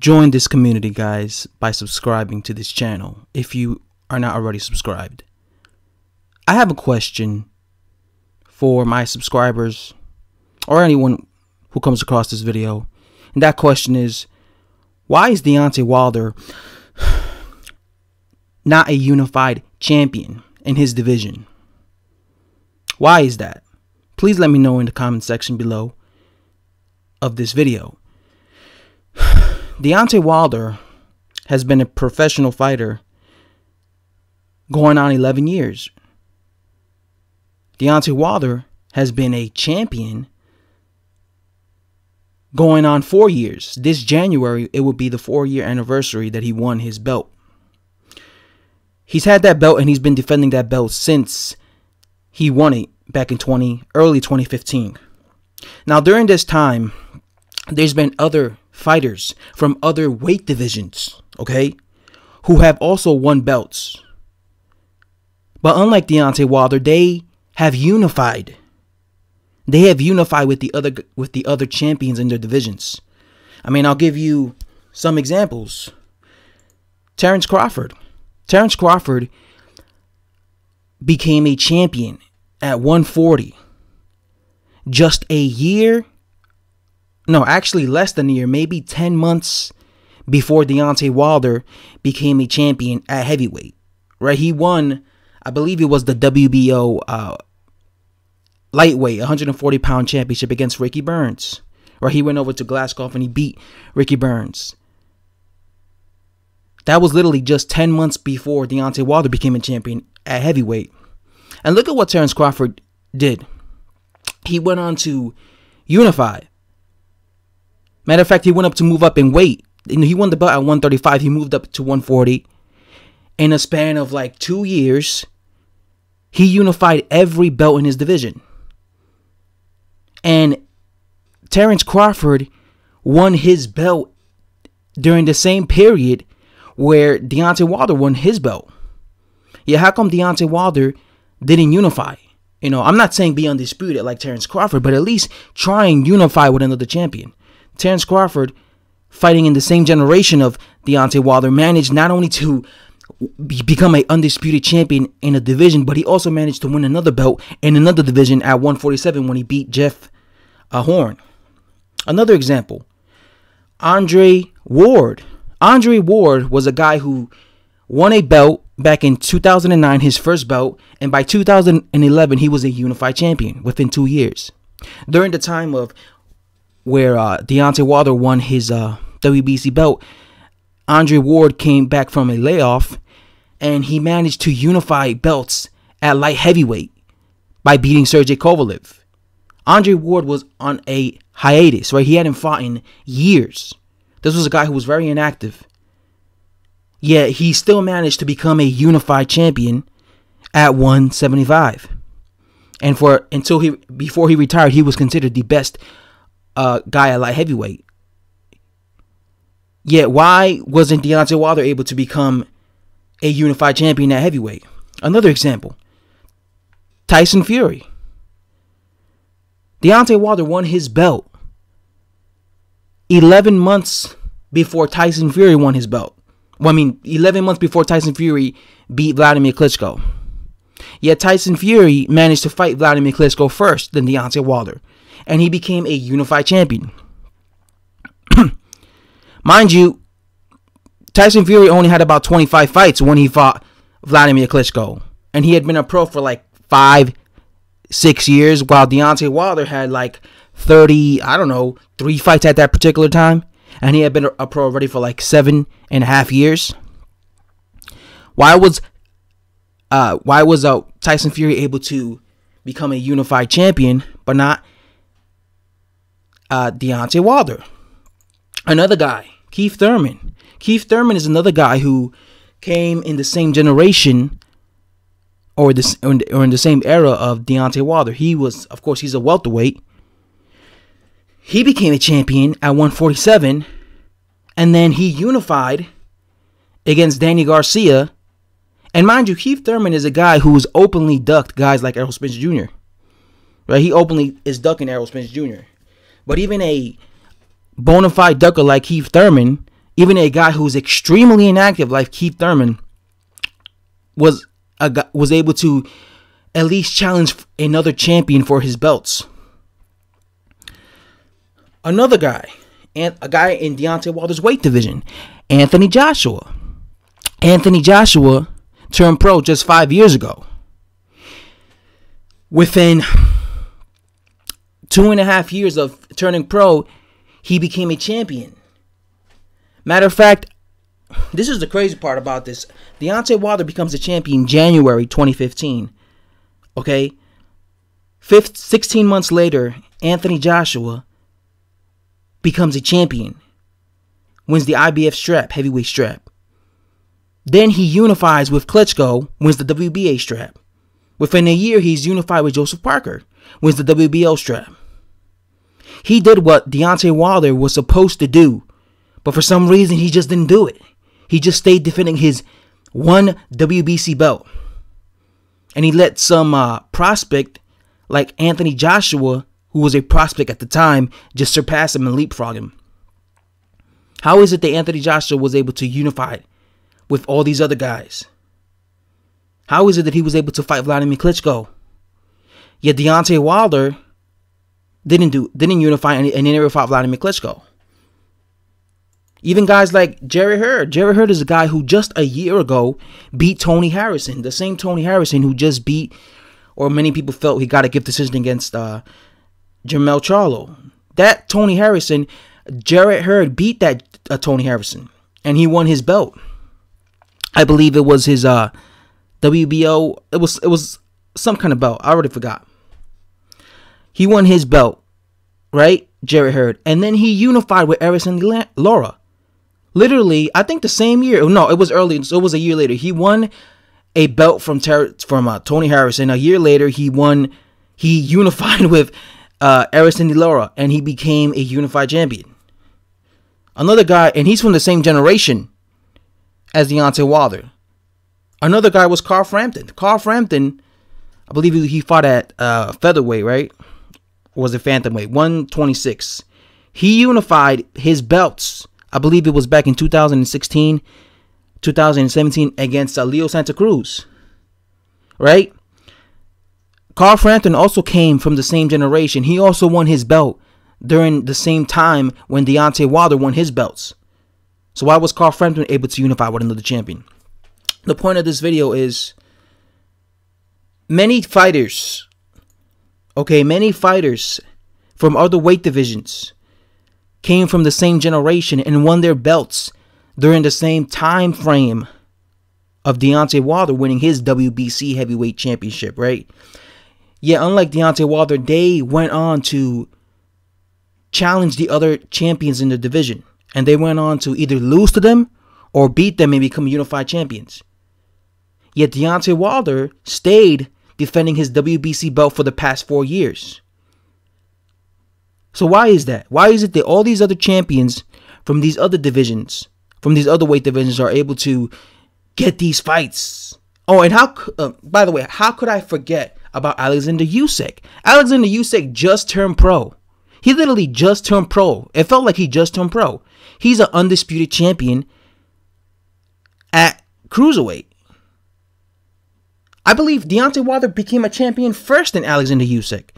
Join this community, guys, by subscribing to this channel if you are not already subscribed. I have a question for my subscribers or anyone who comes across this video. And that question is, why is Deontay Wilder not a unified champion in his division? Why is that? Please let me know in the comment section below of this video. Deontay Wilder has been a professional fighter going on 11 years. Deontay Wilder has been a champion going on 4 years. This January, it will be the 4-year anniversary that he won his belt. He's had that belt and he's been defending that belt since he won it back in early 2015. Now, during this time, there's been other fighters from other weight divisions, okay, who have also won belts. But unlike Deontay Wilder, they have unified. They have unified with the other champions in their divisions. I mean, I'll give you some examples. Terence Crawford. Terence Crawford became a champion at 140. Just a year, no, actually less than a year, maybe 10 months before Deontay Wilder became a champion at heavyweight. Right? He won, I believe it was the WBO lightweight 140-pound championship against Ricky Burns. Right? He went over to Glasgow and he beat Ricky Burns. That was literally just 10 months before Deontay Wilder became a champion at heavyweight. And look at what Terence Crawford did. He went on to unify. Matter of fact, he went up to move up in weight. He won the belt at 135. He moved up to 140. In a span of like 2 years, he unified every belt in his division. And Terence Crawford won his belt during the same period where Deontay Wilder won his belt. Yeah, how come Deontay Wilder didn't unify? You know, I'm not saying be undisputed like Terence Crawford, but at least try and unify with another champion. Terence Crawford, fighting in the same generation of Deontay Wilder, managed not only to become an undisputed champion in a division, but he also managed to win another belt in another division at 147 when he beat Jeff Horn. Another example, Andre Ward. Andre Ward was a guy who won a belt back in 2009, his first belt, and by 2011, he was a unified champion within 2 years. During the time of where Deontay Wilder won his WBC belt, Andre Ward came back from a layoff, and he managed to unify belts at light heavyweight by beating Sergey Kovalev. Andre Ward was on a hiatus, right? He hadn't fought in years. This was a guy who was very inactive. Yet he still managed to become a unified champion at 175. And before he retired, he was considered the best guy at light heavyweight. Yet why wasn't Deontay Wilder able to become a unified champion at heavyweight? Another example, Tyson Fury. Deontay Wilder won his belt 11 months before Tyson Fury won his belt. Well, I mean, 11 months before Tyson Fury beat Vladimir Klitschko. Yet Tyson Fury managed to fight Vladimir Klitschko first, then Deontay Wilder. And he became a unified champion. Mind you, Tyson Fury only had about 25 fights when he fought Vladimir Klitschko. And he had been a pro for like 5-6 years, while Deontay Wilder had like 3 fights at that particular time. And he had been a pro already for like 7.5 years. Why was Tyson Fury able to become a unified champion, but not Deontay Wilder? Another guy, Keith Thurman. Keith Thurman is another guy who came in the same generation or in the same era of Deontay Wilder. He was, of course, he's a welterweight. He became a champion at 147, and then he unified against Danny Garcia. And mind you, Keith Thurman is a guy who has openly ducked guys like Errol Spence Jr. Right? He openly is ducking Errol Spence Jr. But even a bona fide ducker like Keith Thurman Even a guy who's extremely inactive, like Keith Thurman, was able to at least challenge another champion for his belts. Another guy, and a guy in Deontay Wilder's weight division, Anthony Joshua. Anthony Joshua turned pro just 5 years ago. Within 2.5 years of turning pro, he became a champion. Matter of fact, this is the crazy part about this. Deontay Wilder becomes a champion January 2015. Okay? 16 months later, Anthony Joshua becomes a champion. Wins the IBF strap, heavyweight strap. Then he unifies with Klitschko, wins the WBA strap. Within a year, he's unified with Joseph Parker, wins the WBO strap. He did what Deontay Wilder was supposed to do, but for some reason, he just didn't do it. He just stayed defending his one WBC belt. And he let some prospect like Anthony Joshua, who was a prospect at the time, just surpass him and leapfrog him. How is it that Anthony Joshua was able to unify with all these other guys? How is it that he was able to fight Vladimir Klitschko? Yet Deontay Wilder didn't unify and never fought Vladimir Klitschko. Even guys like Jerry Hurd. Jerry Hurd is a guy who just a year ago beat Tony Harrison. The same Tony Harrison who just beat, or many people felt he got a gift decision against Jermell Charlo. That Tony Harrison, Jarrett Hurd beat that Tony Harrison. And he won his belt. I believe it was his WBO. It was some kind of belt. I already forgot. He won his belt, right? Jarrett Hurd. And then he unified with Erislandy Lara. Literally, I think the same year. No, it was early. So it was a year later. He won a belt from Tony Harrison. A year later, he unified with Erislandy Lara, and he became a unified champion. Another guy, and he's from the same generation as Deontay Wilder. Another guy was Carl Frampton. Carl Frampton, I believe he fought at featherweight, right? Or was it Phantomweight? 126. He unified his belts. I believe it was back in 2016, 2017 against Leo Santa Cruz, right? Carl Frampton also came from the same generation. He also won his belt during the same time when Deontay Wilder won his belts. So why was Carl Frampton able to unify with another champion? The point of this video is many fighters from other weight divisions came from the same generation and won their belts during the same time frame of Deontay Wilder winning his WBC heavyweight championship, right? Yet, unlike Deontay Wilder, they went on to challenge the other champions in the division. And they went on to either lose to them or beat them and become unified champions. Yet Deontay Wilder stayed defending his WBC belt for the past 4 years. So why is that? Why is it that all these other champions from these other divisions, from these other weight divisions, are able to get these fights? Oh, and by the way, how could I forget about Alexander Usyk? Alexander Usyk just turned pro. He literally just turned pro. It felt like he just turned pro. He's an undisputed champion at cruiserweight. I believe Deontay Wilder became a champion first than Alexander Usyk.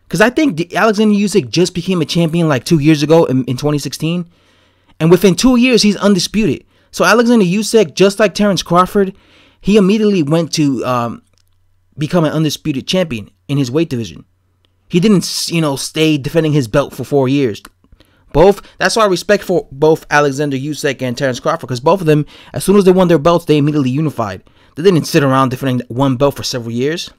Because I think Alexander Usyk just became a champion like 2 years ago in 2016. And within 2 years, he's undisputed. So Alexander Usyk, just like Terence Crawford, he immediately went to become an undisputed champion in his weight division. He didn't, stay defending his belt for 4 years. That's why I respect for both Alexander Usyk and Terence Crawford, because both of them, as soon as they won their belts, they immediately unified. They didn't sit around defending one belt for several years.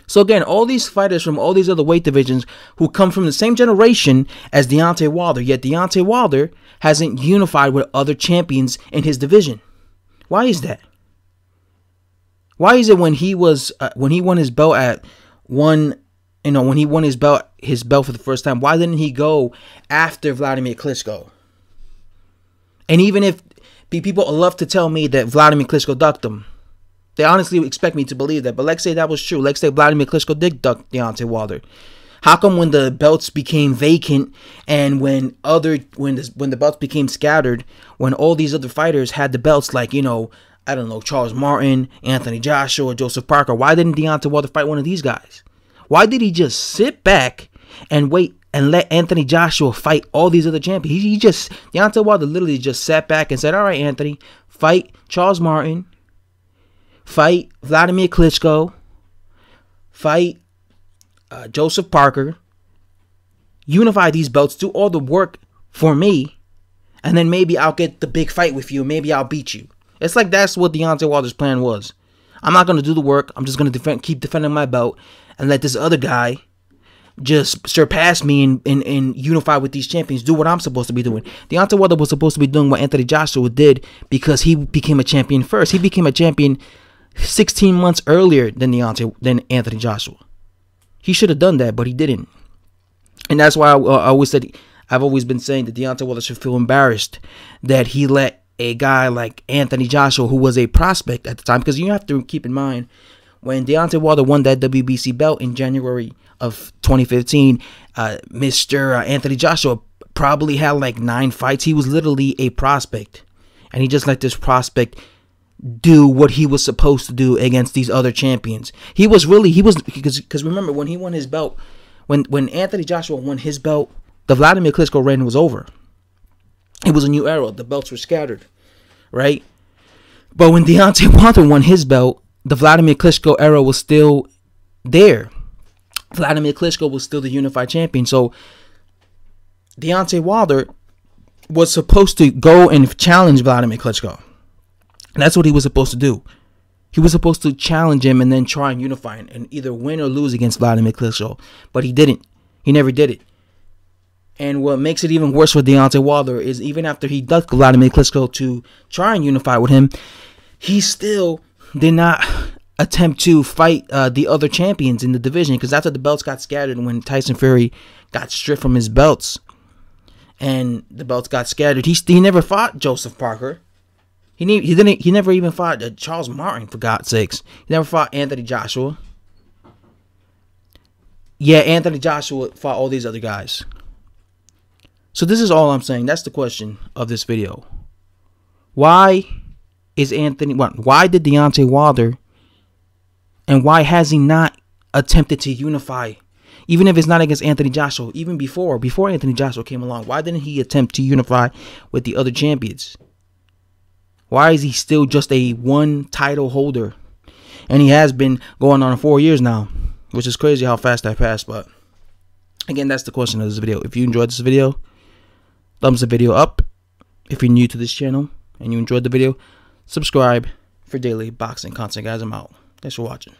So again, all these fighters from all these other weight divisions who come from the same generation as Deontay Wilder, yet Deontay Wilder hasn't unified with other champions in his division. Why is that? Why is it when he won his belt at when he won his belt for the first time, why didn't he go after Vladimir Klitschko? And even if people love to tell me that Vladimir Klitschko ducked him, they honestly expect me to believe that. But let's say that was true. Let's say Vladimir Klitschko did duck Deontay Wilder. How come when the belts became vacant and when the belts became scattered, when all these other fighters had the belts, like, you know, I don't know, Charles Martin, Anthony Joshua, Joseph Parker, why didn't Deontay Wilder fight one of these guys? Why did he just sit back and wait and let Anthony Joshua fight all these other champions? Deontay Wilder literally just sat back and said, all right, Anthony, fight Charles Martin, fight Vladimir Klitschko, fight Joseph Parker, unify these belts, do all the work for me, and then maybe I'll get the big fight with you. Maybe I'll beat you. It's like that's what Deontay Wilder's plan was. I'm not going to do the work. I'm just going to keep defending my belt and let this other guy just surpass me and unify with these champions, do what I'm supposed to be doing. Deontay Wilder was supposed to be doing what Anthony Joshua did because he became a champion first. He became a champion 16 months earlier than Anthony Joshua. He should have done that, but he didn't. And that's why I've always been saying that Deontay Wilder should feel embarrassed that he let a guy like Anthony Joshua, who was a prospect at the time, because you have to keep in mind, when Deontay Wilder won that WBC belt in January of 2015, Mr. Anthony Joshua probably had like 9 fights. He was literally a prospect, and he just let this prospect do what he was supposed to do against these other champions. Because remember, when he won his belt, when Anthony Joshua won his belt, the Vladimir Klitschko reign was over. It was a new era. The belts were scattered, right? But when Deontay Wilder won his belt, the Vladimir Klitschko era was still there. Vladimir Klitschko was still the unified champion. So Deontay Wilder was supposed to go and challenge Vladimir Klitschko. And that's what he was supposed to do. He was supposed to challenge him and then try and unify and either win or lose against Vladimir Klitschko. But he didn't. He never did it. And what makes it even worse for Deontay Wilder is even after he ducked Vladimir Klitschko to try and unify with him, he still did not attempt to fight the other champions in the division, because after the belts got scattered, when Tyson Fury got stripped from his belts and the belts got scattered, he never fought Joseph Parker. He never even fought Charles Martin, for God's sakes. He never fought Anthony Joshua. Yeah, Anthony Joshua fought all these other guys. So this is all I'm saying. That's the question of this video. Why did Deontay Wilder, and why has he not attempted to unify? Even if it's not against Anthony Joshua, even before Anthony Joshua came along, why didn't he attempt to unify with the other champions? Why is he still just a one title holder? And he has been going on 4 years now, which is crazy how fast that passed. But again, that's the question of this video. If you enjoyed this video, thumbs the video up. If you're new to this channel and you enjoyed the video, subscribe for daily boxing content, guys. I'm out. Thanks for watching.